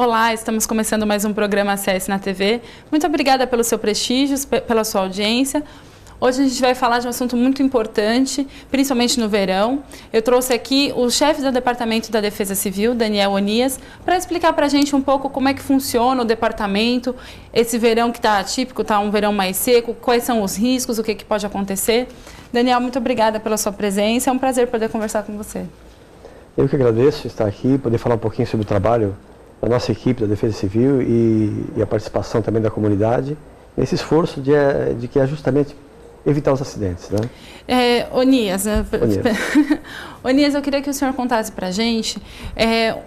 Olá, estamos começando mais um programa ACS na TV. Muito obrigada pelo seu prestígio, pela sua audiência. Hoje a gente vai falar de um assunto muito importante, principalmente no verão. Eu trouxe aqui o chefe do Departamento da Defesa Civil, Daniel Onias, para explicar para a gente um pouco como é que funciona o departamento, esse verão que está atípico, está um verão mais seco, quais são os riscos, o que pode acontecer. Daniel, muito obrigada pela sua presença, é um prazer poder conversar com você. Eu que agradeço estar aqui, poder falar um pouquinho sobre o trabalho da nossa equipe da Defesa Civil e a participação também da comunidade nesse esforço de que é justamente evitar os acidentes, né? Onias, eu queria que o senhor contasse para a gente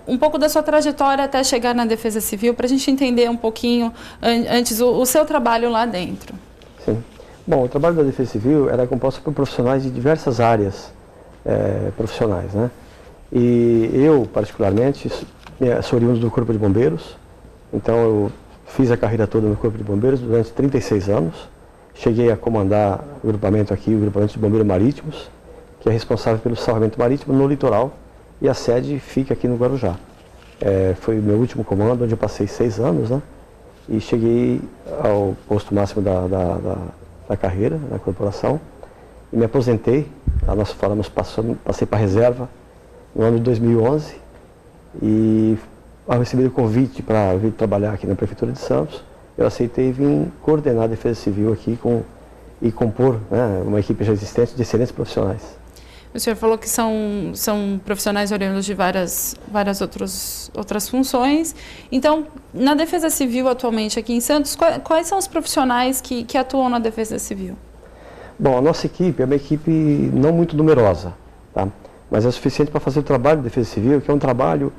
um pouco da sua trajetória até chegar na Defesa Civil, para a gente entender um pouquinho antes o seu trabalho lá dentro. Sim. Bom, o trabalho da Defesa Civil era composto por profissionais de diversas áreas profissionais, né? E eu, particularmente, sou oriundo do Corpo de Bombeiros, então eu fiz a carreira toda no Corpo de Bombeiros durante 36 anos. Cheguei a comandar o grupamento aqui, o grupamento de bombeiros marítimos, que é responsável pelo salvamento marítimo no litoral, e a sede fica aqui no Guarujá. Foi o meu último comando, onde eu passei 6 anos, né? E cheguei ao posto máximo da carreira, da corporação, e me aposentei. Nós falamos, passei para a reserva no ano de 2011, e ao receber o convite para vir trabalhar aqui na Prefeitura de Santos, eu aceitei vir coordenar a Defesa Civil aqui e compor, né, uma equipe já existente de excelentes profissionais. O senhor falou que são profissionais oriundos de várias outras funções. Então, na Defesa Civil atualmente aqui em Santos, quais são os profissionais que atuam na Defesa Civil? Bom, a nossa equipe é uma equipe não muito numerosa, tá? Mas é suficiente para fazer o trabalho de Defesa Civil, que é um trabalho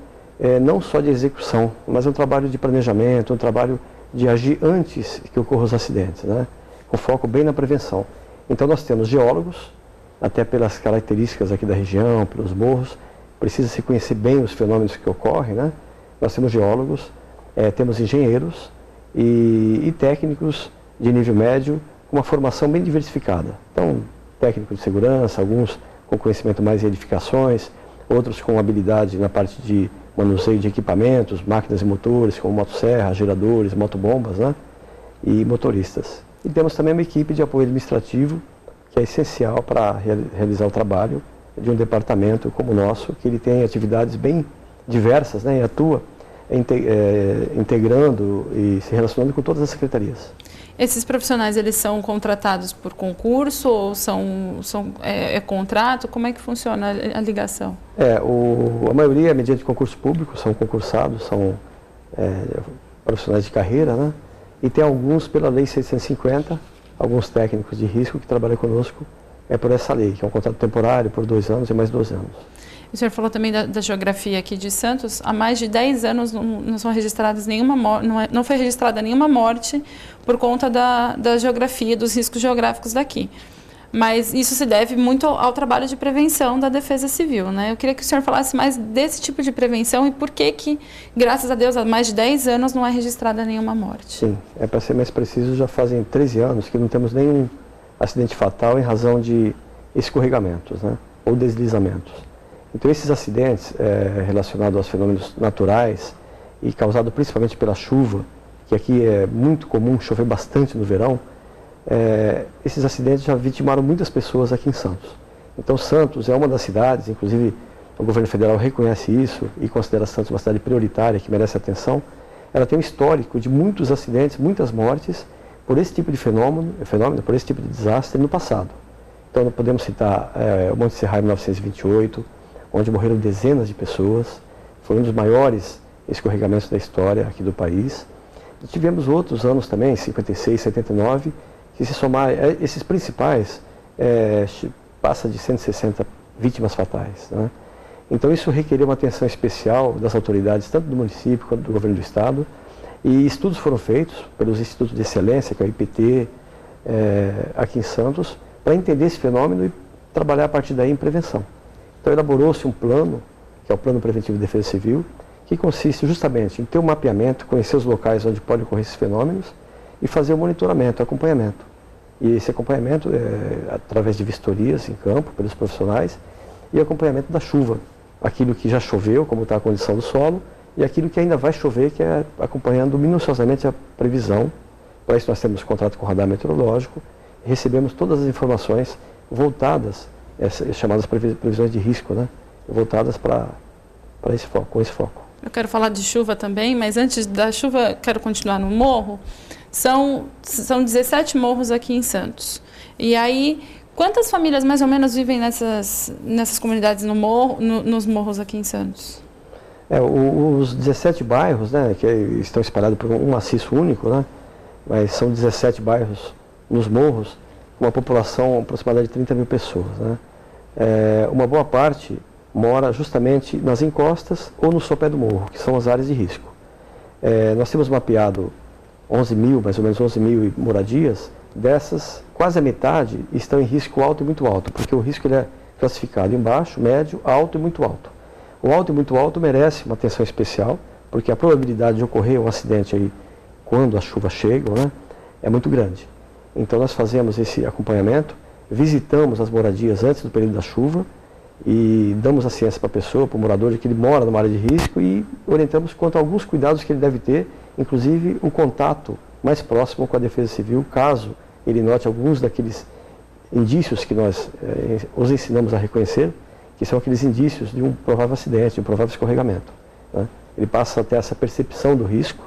não só de execução, mas é um trabalho de planejamento, um trabalho de agir antes que ocorram os acidentes, né? Com foco bem na prevenção. Então nós temos geólogos, até pelas características aqui da região, pelos morros, precisa se conhecer bem os fenômenos que ocorrem, né? Nós temos geólogos, temos engenheiros e técnicos de nível médio com uma formação bem diversificada. Então, técnico de segurança, alguns com conhecimento mais em edificações, outros com habilidade na parte de manuseio de equipamentos, máquinas e motores, como motosserra, geradores, motobombas, né? E motoristas. E temos também uma equipe de apoio administrativo, que é essencial para realizar o trabalho de um departamento como o nosso, que ele tem atividades bem diversas, né? E atua integrando e se relacionando com todas as secretarias. Esses profissionais, eles são contratados por concurso ou é contrato? Como é que funciona a ligação? A maioria é mediante concurso público, são concursados, são profissionais de carreira, né? E tem alguns pela Lei 650, alguns técnicos de risco que trabalham conosco por essa lei, que é um contrato temporário por 2 anos e mais 2 anos. O senhor falou também da geografia aqui de Santos. Há mais de 10 anos não são registradas não foi registrada nenhuma morte por conta da geografia, dos riscos geográficos daqui. Mas isso se deve muito ao trabalho de prevenção da Defesa Civil, né? Eu queria que o senhor falasse mais desse tipo de prevenção e por que, graças a Deus, há mais de 10 anos não é registrada nenhuma morte. Sim, para ser mais preciso, já fazem 13 anos que não temos nenhum acidente fatal em razão de escorregamentos, né? Ou deslizamentos. Então, esses acidentes relacionados aos fenômenos naturais e causados principalmente pela chuva, que aqui é muito comum chover bastante no verão, esses acidentes já vitimaram muitas pessoas aqui em Santos. Então, Santos é uma das cidades, inclusive o governo federal reconhece isso e considera Santos uma cidade prioritária que merece atenção. Ela tem um histórico de muitos acidentes, muitas mortes por esse tipo de fenômeno, por esse tipo de desastre no passado. Então, podemos citar o Monte Serra em 1928, onde morreram dezenas de pessoas, foi um dos maiores escorregamentos da história aqui do país. E tivemos outros anos também, 56, 79, que se somar esses principais, passa de 160 vítimas fatais, né? Então isso requeriu uma atenção especial das autoridades, tanto do município quanto do governo do estado, e estudos foram feitos pelos institutos de excelência, que é o IPT, aqui em Santos, para entender esse fenômeno e trabalhar a partir daí em prevenção. Então elaborou-se um plano, que é o Plano Preventivo de Defesa Civil, que consiste justamente em ter um mapeamento, conhecer os locais onde podem ocorrer esses fenômenos e fazer o monitoramento, o acompanhamento. E esse acompanhamento é através de vistorias em campo, pelos profissionais, e acompanhamento da chuva. Aquilo que já choveu, como está a condição do solo, e aquilo que ainda vai chover, que é acompanhando minuciosamente a previsão. Para isso nós temos contrato com o radar meteorológico, recebemos todas as informações voltadas, chamadas previsões de risco, né? Voltadas para esse foco, com esse foco. Eu quero falar de chuva também, mas antes da chuva, quero continuar no morro. São 17 morros aqui em Santos. E aí, quantas famílias mais ou menos vivem nessas comunidades nos morros aqui em Santos? Os 17 bairros, né, que estão espalhados por um maciço único, né, mas são 17 bairros nos morros, com uma população aproximada de 30 mil pessoas. Né. Uma boa parte mora justamente nas encostas ou no sopé do morro, que são as áreas de risco. Nós temos mapeado 11 mil, mais ou menos 11 mil moradias. Dessas, quase a metade estão em risco alto e muito alto, porque o risco ele é classificado em baixo, médio, alto e muito alto. O alto e muito alto merece uma atenção especial, porque a probabilidade de ocorrer um acidente aí, quando as chuvas chegam, né, é muito grande. Então nós fazemos esse acompanhamento, visitamos as moradias antes do período da chuva e damos a ciência para a pessoa, para o morador, de que ele mora numa área de risco e orientamos quanto a alguns cuidados que ele deve ter, inclusive o contato mais próximo com a Defesa Civil, caso ele note alguns daqueles indícios que nós os ensinamos a reconhecer, que são aqueles indícios de um provável acidente, de um provável escorregamento. Né? Ele passa a ter essa percepção do risco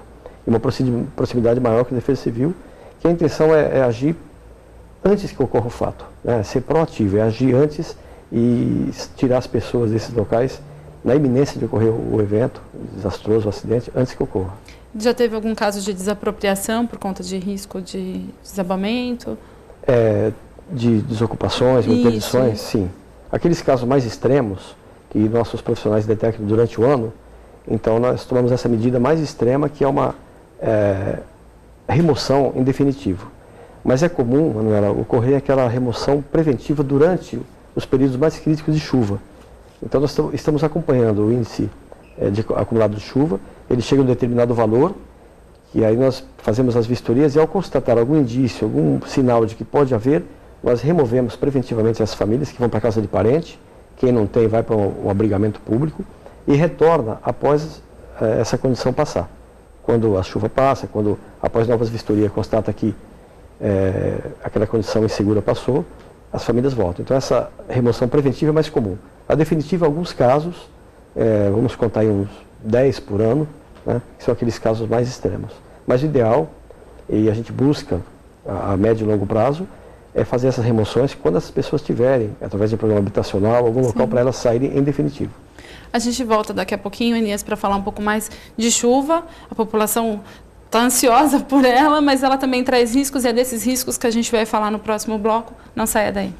e uma proximidade maior com a Defesa Civil, que a intenção é agir antes que ocorra o fato, né? Ser proativo, é agir antes e tirar as pessoas desses locais na iminência de ocorrer o evento desastroso, o acidente, antes que ocorra. Já teve algum caso de desapropriação por conta de risco de desabamento? De desocupações, interdições, sim. Aqueles casos mais extremos, que nossos profissionais detectam durante o ano, então nós tomamos essa medida mais extrema, que é uma remoção em definitivo. Mas é comum, Manuela, ocorrer aquela remoção preventiva durante os períodos mais críticos de chuva. Então nós estamos acompanhando o índice acumulado de chuva, ele chega a um determinado valor, e aí nós fazemos as vistorias e ao constatar algum indício, algum sinal de que pode haver, nós removemos preventivamente as famílias que vão para a casa de parente, quem não tem vai para um abrigamento público e retorna após essa condição passar. Quando a chuva passa, quando após novas vistorias constata que aquela condição insegura passou, as famílias voltam. Então essa remoção preventiva é mais comum. A definitiva, em alguns casos, vamos contar em uns 10 por ano, né, que são aqueles casos mais extremos. Mas o ideal, e a gente busca a médio e longo prazo, é fazer essas remoções quando as pessoas tiverem, através de um programa habitacional, algum local para elas saírem em definitivo. A gente volta daqui a pouquinho, Inês, para falar um pouco mais de chuva. A população está ansiosa por ela, mas ela também traz riscos e é desses riscos que a gente vai falar no próximo bloco. Não saia daí.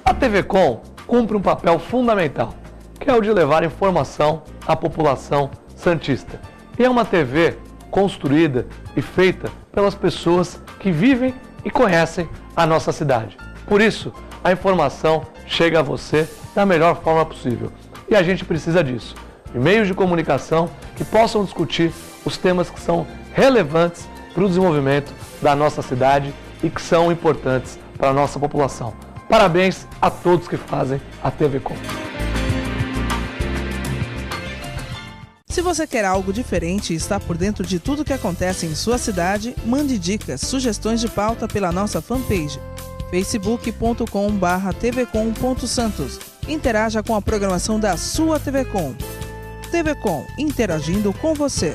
A TV Com cumpre um papel fundamental, que é o de levar informação à população santista. E é uma TV construída e feita pelas pessoas que vivem e conhecem a nossa cidade. Por isso, a informação chega a você da melhor forma possível. E a gente precisa disso, de meios de comunicação que possam discutir os temas que são relevantes para o desenvolvimento da nossa cidade e que são importantes para a nossa população. Parabéns a todos que fazem a TV Com. Se você quer algo diferente e está por dentro de tudo que acontece em sua cidade, mande dicas, sugestões de pauta pela nossa fanpage, facebook.com/tvcom.santos. Interaja com a programação da sua TV Com. TV Com, interagindo com você.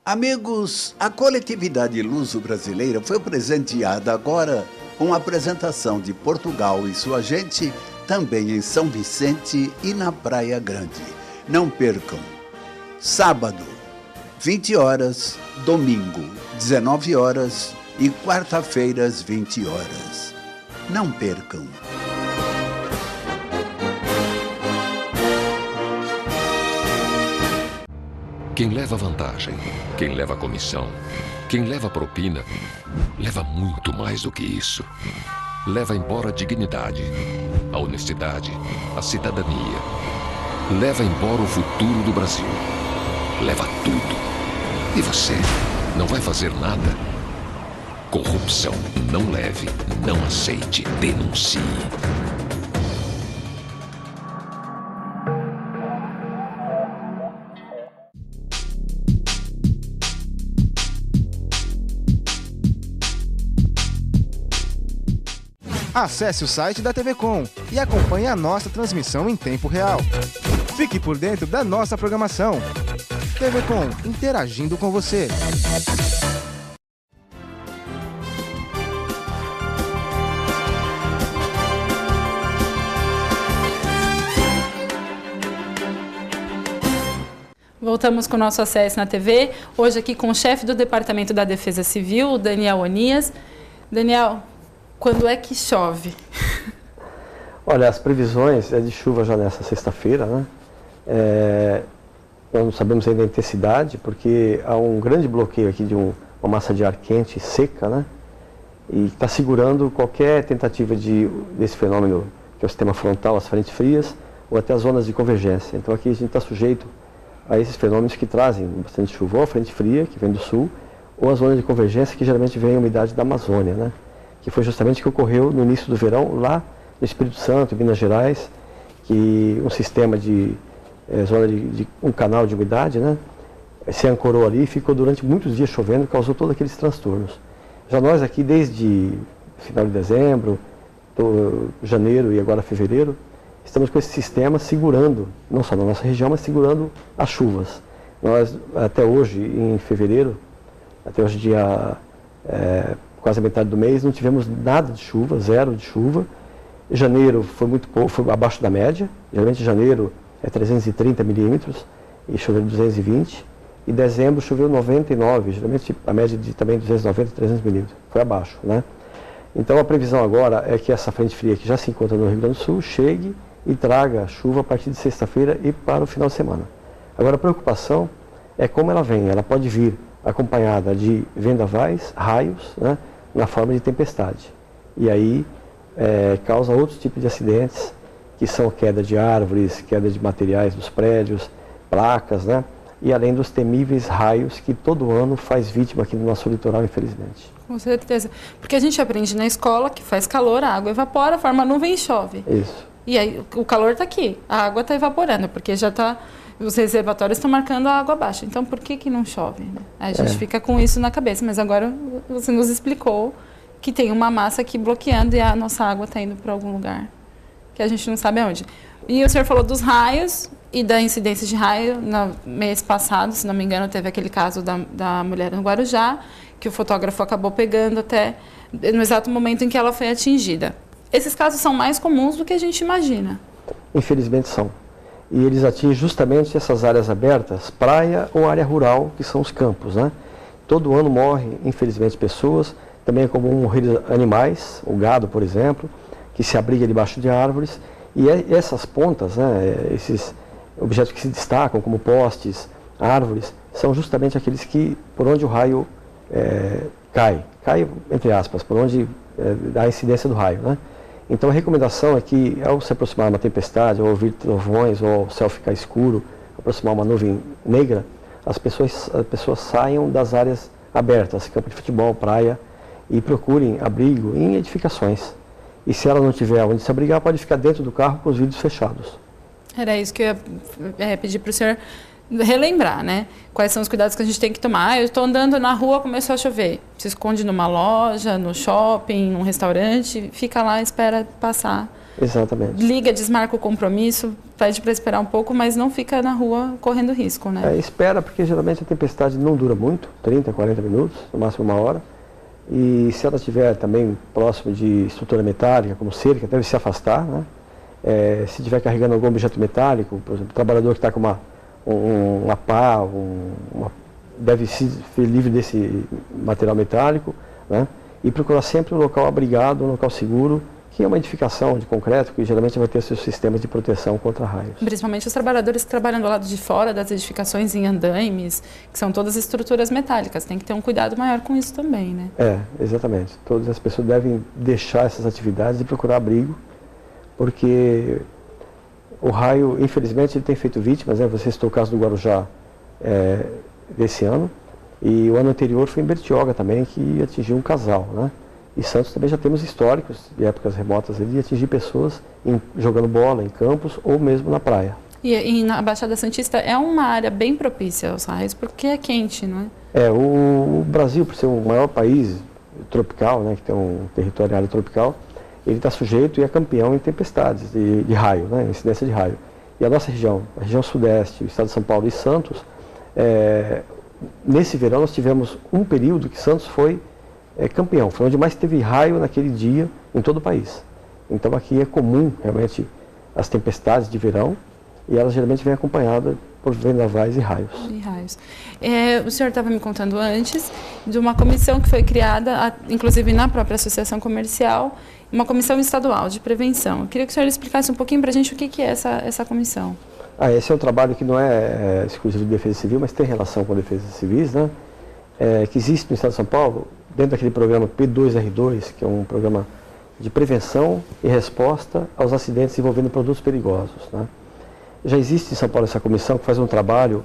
Amigos, a coletividade luso-brasileira foi presenteada agora com a apresentação de Portugal e sua gente, também em São Vicente e na Praia Grande. Não percam. Sábado, 20 horas, domingo, 19 horas e quarta-feiras, 20 horas. Não percam. Quem leva vantagem, quem leva comissão, quem leva propina, leva muito mais do que isso. Leva embora a dignidade, a honestidade, a cidadania. leva embora o futuro do Brasil. Leva tudo. E você não vai fazer nada? Corrupção. Não leve, não aceite, denuncie. Acesse o site da TV Com e acompanhe a nossa transmissão em tempo real. Fique por dentro da nossa programação. TV Com, interagindo com você. Voltamos com o nosso acesso na TV, hoje aqui com o chefe do Departamento da Defesa Civil, o Daniel Onias. Daniel, quando é que chove? Olha, as previsões é de chuva já nessa sexta-feira, né? Nós não sabemos ainda a intensidade, porque há um grande bloqueio aqui de uma massa de ar quente seca, né? E está segurando qualquer tentativa desse fenômeno, que é o sistema frontal, as frentes frias, ou até as zonas de convergência. Então aqui a gente está sujeito a esses fenômenos que trazem bastante chuva, ou a frente fria, que vem do sul, ou a zona de convergência, que geralmente vem a umidade da Amazônia, né? Que foi justamente o que ocorreu no início do verão, lá no Espírito Santo, em Minas Gerais, que um sistema de um canal de umidade, né, se ancorou ali e ficou durante muitos dias chovendo, causou todos aqueles transtornos. Já nós aqui, desde final de dezembro, janeiro e agora fevereiro, estamos com esse sistema segurando, não só na nossa região, mas segurando as chuvas. Nós, até hoje, em fevereiro, até hoje quase a metade do mês, não tivemos nada de chuva, zero de chuva. Janeiro foi muito pouco, foi abaixo da média. Geralmente janeiro é 330 milímetros e choveu 220. E dezembro choveu 99, geralmente a média de também 290, 300 milímetros. Foi abaixo, né? Então a previsão agora é que essa frente fria que já se encontra no Rio Grande do Sul chegue e traga chuva a partir de sexta-feira e para o final de semana. Agora a preocupação é como ela vem. Ela pode vir acompanhada de vendavais, raios, né, na forma de tempestade. E aí causa outros tipos de acidentes, que são queda de árvores, queda de materiais dos prédios, placas, né? E além dos temíveis raios que todo ano faz vítima aqui no nosso litoral, infelizmente. Com certeza. Porque a gente aprende na escola que faz calor, a água evapora, forma nuvem e chove. Isso. E aí o calor está aqui, a água está evaporando, porque já está... Os reservatórios estão marcando a água baixa. Então, por que não chove? Né? A gente fica com isso na cabeça. Mas agora você nos explicou que tem uma massa aqui bloqueando e a nossa água está indo para algum lugar que a gente não sabe aonde. E o senhor falou dos raios e da incidência de raio. No mês passado, se não me engano, teve aquele caso da mulher no Guarujá, que o fotógrafo acabou pegando até no exato momento em que ela foi atingida. Esses casos são mais comuns do que a gente imagina. Infelizmente são. E eles atingem justamente essas áreas abertas, praia ou área rural, que são os campos, né? Todo ano morrem, infelizmente, pessoas. Também é comum morrer animais, o gado, por exemplo, que se abriga debaixo de árvores. E essas pontas, né, esses objetos que se destacam, como postes, árvores, são justamente aqueles que, por onde o raio cai, entre aspas, por onde dá a incidência do raio, né? Então a recomendação é que, ao se aproximar uma tempestade, ou ouvir trovões, ou o céu ficar escuro, aproximar uma nuvem negra, as pessoas saiam das áreas abertas, campo de futebol, praia, e procurem abrigo em edificações. E se ela não tiver onde se abrigar, pode ficar dentro do carro com os vidros fechados. Era isso que eu ia pedir para o senhor relembrar, né? Quais são os cuidados que a gente tem que tomar. Eu estou andando na rua, começou a chover. Se esconde numa loja, no shopping, num restaurante, fica lá, espera passar. Exatamente. Liga, desmarca o compromisso, pede para esperar um pouco, mas não fica na rua correndo risco, né? Espera, porque geralmente a tempestade não dura muito, 30, 40 minutos, no máximo 1 hora. E se ela estiver também próximo de estrutura metálica, como cerca, deve se afastar, né? Se estiver carregando algum objeto metálico, por exemplo, o trabalhador que está com uma pá, deve se ser livre desse material metálico, né? E procurar sempre um local abrigado, um local seguro, que é uma edificação de concreto, que geralmente vai ter seus sistemas de proteção contra raios. Principalmente os trabalhadores que trabalham do lado de fora das edificações em andaimes, que são todas estruturas metálicas. Tem que ter um cuidado maior com isso também, né? Exatamente. Todas as pessoas devem deixar essas atividades e procurar abrigo, porque O raio, infelizmente, ele tem feito vítimas, né? Você citou o caso do Guarujá desse ano, e o ano anterior foi em Bertioga também, que atingiu um casal, né? E Santos também já temos históricos, de épocas remotas, de atingir pessoas jogando bola em campos ou mesmo na praia. E na Baixada Santista é uma área bem propícia aos raios, porque é quente, não é? O Brasil, por ser o maior país tropical, né, que tem um território área tropical, ele está sujeito e é campeão em tempestades de raio, né, incidência de raio. E a nossa região, a região sudeste, o estado de São Paulo e Santos, nesse verão nós tivemos um período que Santos foi campeão, foi onde mais teve raio naquele dia em todo o país. Então aqui é comum realmente as tempestades de verão, e elas geralmente vêm acompanhadas por vendavais e raios. O senhor estava me contando antes de uma comissão que foi criada, inclusive na própria associação comercial, uma comissão estadual de prevenção. Eu queria que o senhor explicasse um pouquinho para a gente o que é essa comissão. Esse é um trabalho que não é exclusivo de defesa civil, mas tem relação com defesas civis, né? Que existe no estado de São Paulo, dentro daquele programa P2R2, que é um programa de prevenção e resposta aos acidentes envolvendo produtos perigosos, né? Já existe em São Paulo essa comissão que faz um trabalho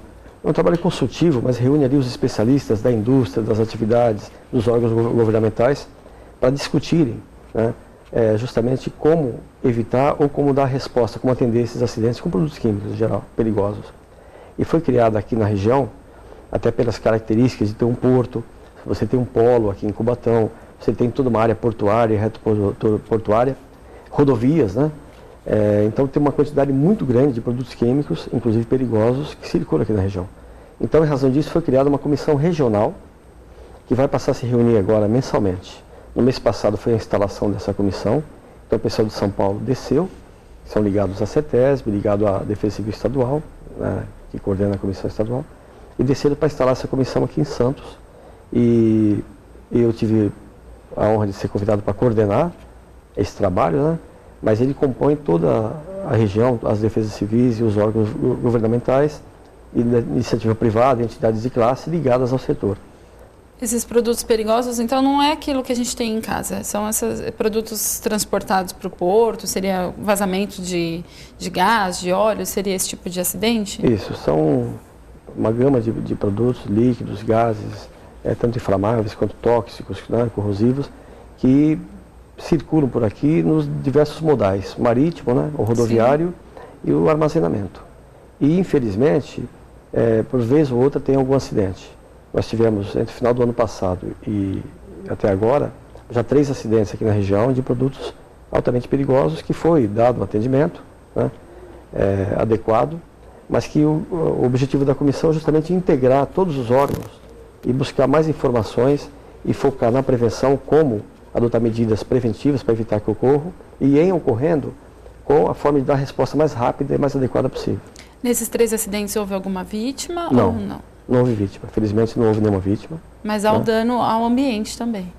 consultivo, mas reúne ali os especialistas da indústria, das atividades, dos órgãos governamentais, para discutirem, né, justamente como evitar ou como dar resposta, como atender esses acidentes com produtos químicos, em geral, perigosos. E foi criada aqui na região, até pelas características de ter um porto, você tem um polo aqui em Cubatão, você tem toda uma área portuária, reto-portuária, rodovias, né? Então tem uma quantidade muito grande de produtos químicos, inclusive perigosos, que circulam aqui na região. Então, em razão disso, foi criada uma comissão regional que vai passar a se reunir agora mensalmente. No mês passado foi a instalação dessa comissão, então o pessoal de São Paulo desceu, são ligados à CETESB, ligado à Defesa Civil Estadual, né, que coordena a comissão estadual, e desceram para instalar essa comissão aqui em Santos. E eu tive a honra de ser convidado para coordenar esse trabalho, né? Mas ele compõe toda a região, as defesas civis e os órgãos governamentais, e iniciativa privada, entidades de classe ligadas ao setor. Esses produtos perigosos, então, não é aquilo que a gente tem em casa, são esses produtos transportados para o porto, seria vazamento de gás, de óleo, seria esse tipo de acidente? Isso, são uma gama de produtos líquidos, gases, tanto inflamáveis quanto tóxicos, né, corrosivos, que circulam por aqui nos diversos modais, marítimo, né, o rodoviário, sim, e o armazenamento. E, infelizmente, por vez ou outra tem algum acidente. Nós tivemos, entre o final do ano passado e até agora, já 3 acidentes aqui na região de produtos altamente perigosos, que foi dado um atendimento, né, adequado, mas que o objetivo da comissão é justamente integrar todos os órgãos e buscar mais informações e focar na prevenção, como adotar medidas preventivas para evitar que ocorra, e em ocorrendo, com a forma de dar a resposta mais rápida e mais adequada possível. Nesses 3 acidentes houve alguma vítima não, ou não? Não houve vítima, felizmente não houve nenhuma vítima. Mas há o dano ao ambiente também?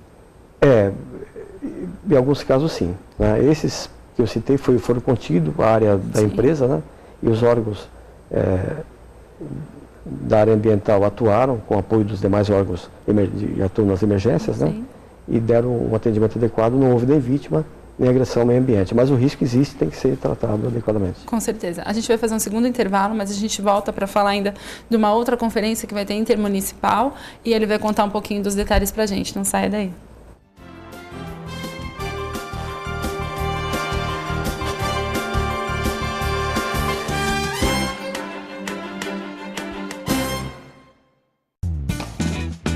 Em alguns casos sim, né? Esses que eu citei foram contidos à área da sim, empresa, né? E os órgãos da área ambiental atuaram com o apoio dos demais órgãos que atuam nas emergências, sim, né? E deram um atendimento adequado, não houve nem vítima, nem agressão ao meio ambiente. Mas o risco existe e tem que ser tratado adequadamente. Com certeza. A gente vai fazer um segundo intervalo, mas a gente volta para falar ainda de uma outra conferência que vai ter intermunicipal, e ele vai contar um pouquinho dos detalhes para a gente. Não saia daí.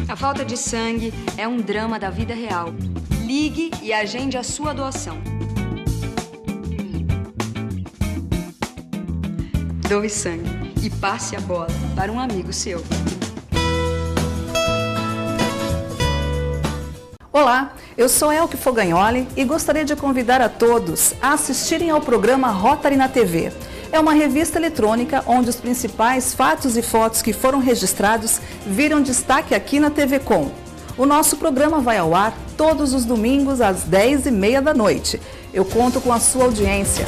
A falta de sangue é um drama da vida real. Ligue e agende a sua doação. Doe sangue e passe a bola para um amigo seu. Olá, eu sou Elke Fogagnoli e gostaria de convidar a todos a assistirem ao programa Rotary na TV. É uma revista eletrônica onde os principais fatos e fotos que foram registrados viram destaque aqui na TV Com. O nosso programa vai ao ar todos os domingos às 10h30 da noite. Eu conto com a sua audiência.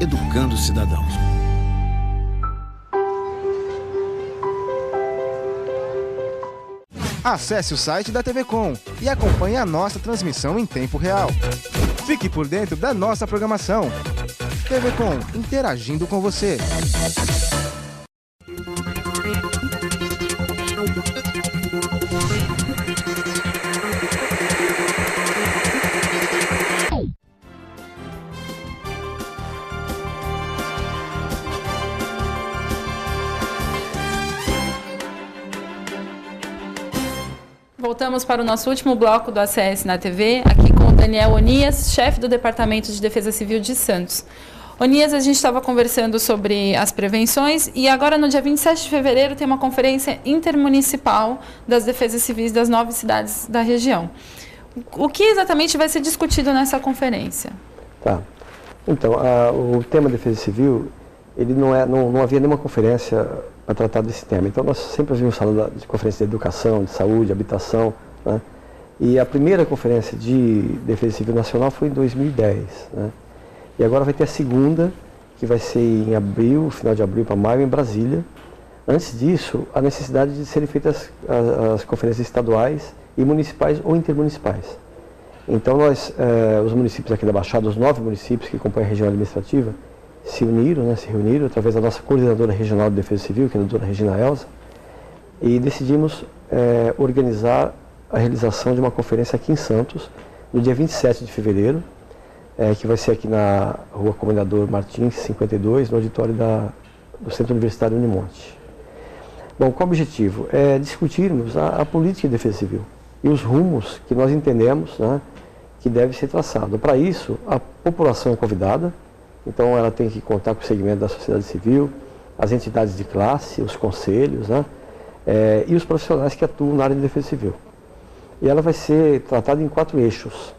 educando cidadãos. Acesse o site da TV Com e acompanhe a nossa transmissão em tempo real. Fique por dentro da nossa programação. TV Com, interagindo com você. Voltamos para o nosso último bloco do ACS na TV, aqui com o Daniel Onias, chefe do Departamento de Defesa Civil de Santos. Onias, a gente estava conversando sobre as prevenções e agora no dia 27 de fevereiro tem uma conferência intermunicipal das defesas civis das 9 cidades da região. O que exatamente vai ser discutido nessa conferência? Tá. Então, o tema defesa civil, ele não havia nenhuma conferência para tratar desse tema. Então, nós sempre ouvimos falar de conferência de educação, de saúde, habitação, né? E a primeira conferência de defesa civil nacional foi em 2010, né? E agora vai ter a segunda, que vai ser em abril, final de abril para maio, em Brasília. Antes disso, a necessidade de serem feitas as conferências estaduais e municipais ou intermunicipais. Então, os municípios aqui da Baixada, os 9 municípios que compõem a região administrativa, se reuniram através da nossa coordenadora regional de defesa civil, que é a doutora Regina Elza, e decidimos organizar a realização de uma conferência aqui em Santos, no dia 27 de fevereiro, que vai ser aqui na Rua Comendador Martins, 52, no auditório do Centro Universitário Unimonte. Bom, qual o objetivo? É discutirmos a política de defesa civil e os rumos que nós entendemos, né, que deve ser traçado. Para isso, a população é convidada, então ela tem que contar com o segmento da sociedade civil, as entidades de classe, os conselhos, né, e os profissionais que atuam na área de defesa civil. E ela vai ser tratada em 4 eixos.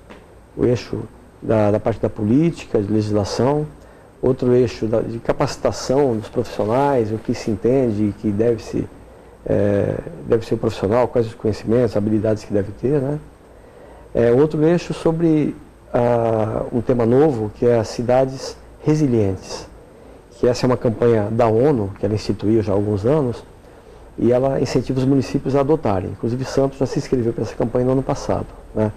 O eixo da parte da política, de legislação, outro eixo de capacitação dos profissionais, o que se entende que deve ser o profissional, quais os conhecimentos, habilidades que deve ter, né? Outro eixo sobre um tema novo, que é as cidades resilientes, que essa é uma campanha da ONU, que ela instituiu já há alguns anos, e ela incentiva os municípios a adotarem. Inclusive Santos já se inscreveu para essa campanha no ano passado, né?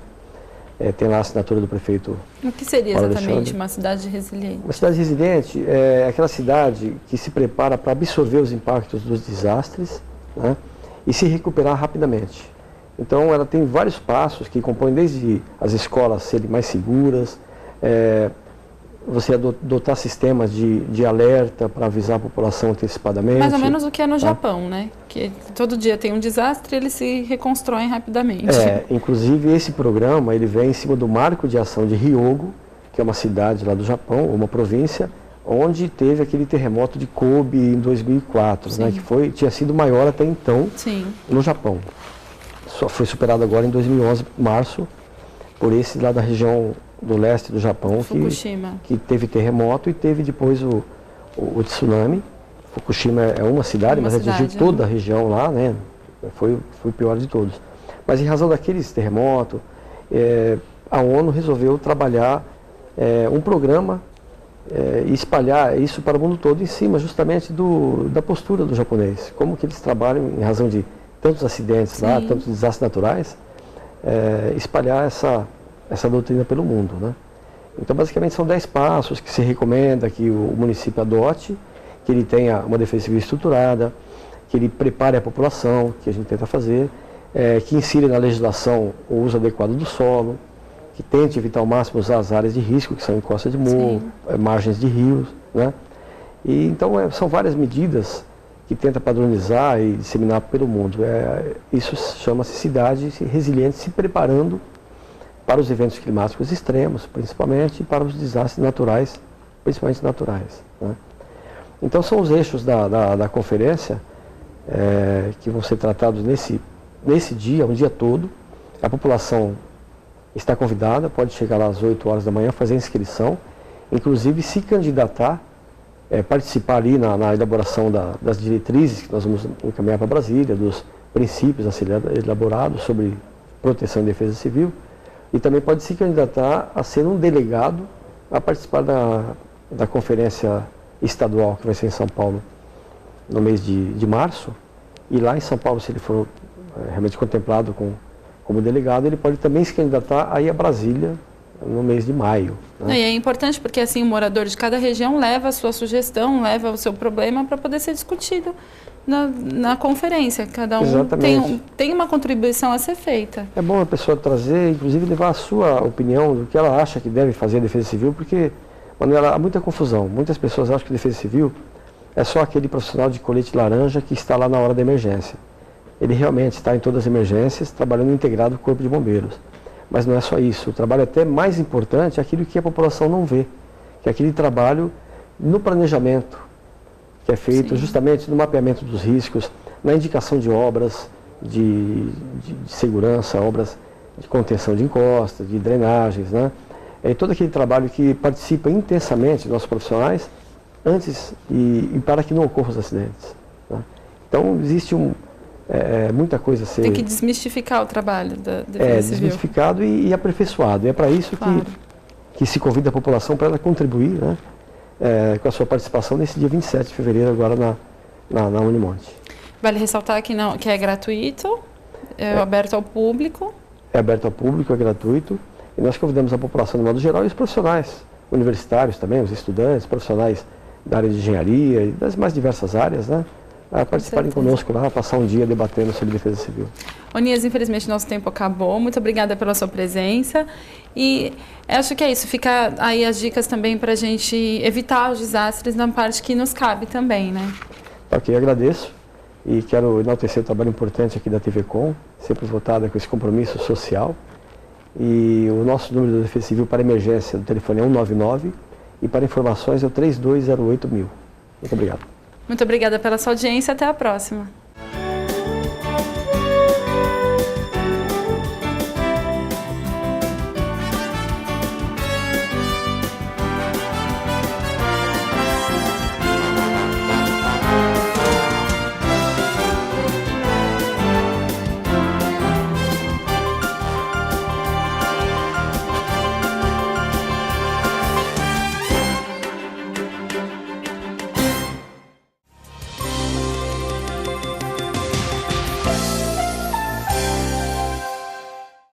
Tem lá a assinatura do prefeito. O que seria exatamente uma cidade resiliente? Uma cidade resiliente é aquela cidade que se prepara para absorver os impactos dos desastres, né, e se recuperar rapidamente. Então ela tem vários passos que compõem desde as escolas serem mais seguras, você adotar sistemas de alerta para avisar a população antecipadamente. Mais ou menos o que é no Japão, né? Que todo dia tem um desastre e eles se reconstroem rapidamente. Inclusive esse programa ele vem em cima do marco de ação de Hyogo, que é uma cidade lá do Japão, uma província, onde teve aquele terremoto de Kobe em 2004, né? Que tinha sido maior até então no Japão. Só foi superado agora em 2011, março, por esse lá da região do leste do Japão, que teve terremoto e teve depois o tsunami. Fukushima é uma cidade, mas atingiu toda a região lá, né? Foi o pior de todos. Mas em razão daqueles terremotos, a ONU resolveu trabalhar um programa e espalhar isso para o mundo todo em cima justamente da postura do japonês. Como que eles trabalham em razão de tantos acidentes lá, tantos desastres naturais, espalhar essa doutrina pelo mundo, né? Então, basicamente, são 10 passos que se recomenda que o município adote, que ele tenha uma defesa civil estruturada, que ele prepare a população, que a gente tenta fazer, que insira na legislação o uso adequado do solo, que tente evitar ao máximo usar as áreas de risco, que são encostas de morro, margens de rios, né? E, então, são várias medidas que tenta padronizar e disseminar pelo mundo. Isso chama-se cidade resiliente, se preparando para os eventos climáticos extremos, principalmente, e para os desastres naturais, principalmente naturais, né? Então, são os eixos da conferência que vão ser tratados nesse dia, um dia todo. A população está convidada, pode chegar lá às 8 horas da manhã, fazer a inscrição, inclusive se candidatar, participar ali na elaboração das diretrizes que nós vamos encaminhar para Brasília, dos princípios a serem elaborados sobre proteção e defesa civil, e também pode se candidatar a ser um delegado a participar da conferência estadual que vai ser em São Paulo no mês de março. E lá em São Paulo, se ele for realmente contemplado como delegado, ele pode também se candidatar aí a Brasília no mês de maio. Né? E é importante porque assim o morador de cada região leva a sua sugestão, leva o seu problema para poder ser discutido na conferência. Cada um tem uma contribuição a ser feita. É bom a pessoa trazer, inclusive levar a sua opinião do que ela acha que deve fazer a Defesa Civil, porque, Manuela, há muita confusão. Muitas pessoas acham que a Defesa Civil é só aquele profissional de colete laranja que está lá na hora da emergência. Ele realmente está em todas as emergências, trabalhando integrado com o Corpo de Bombeiros. Mas não é só isso. O trabalho até mais importante é aquilo que a população não vê, que é aquele trabalho no planejamento, que é feito justamente no mapeamento dos riscos, na indicação de obras de segurança, obras de contenção de encostas, de drenagens, né? É todo aquele trabalho que participa intensamente dos nossos profissionais antes e para que não ocorram os acidentes. Né? Então, existe muita coisa a ser... Tem que desmistificar o trabalho da Defesa Civil. Desmistificado e aperfeiçoado. E é para isso que se convida a população para ela contribuir, né? Com a sua participação nesse dia 27 de fevereiro, agora na Unimonte. Vale ressaltar que é gratuito, é aberto ao público. É aberto ao público, é gratuito. E nós convidamos a população de modo geral e os profissionais universitários também, os estudantes, profissionais da área de engenharia e das mais diversas áreas, né? A participarem conosco lá, passar um dia debatendo sobre defesa civil. Onias, infelizmente nosso tempo acabou. Muito obrigada pela sua presença. E acho que é isso. Fica aí as dicas também para a gente evitar os desastres na parte que nos cabe também, né? Ok, agradeço. E quero enaltecer o trabalho importante aqui da TV Com, sempre voltada com esse compromisso social. E o nosso número da Defesa Civil para emergência do telefone é 199 e para informações é o 3208.000. Muito obrigado. Muito obrigada pela sua audiência. Até a próxima.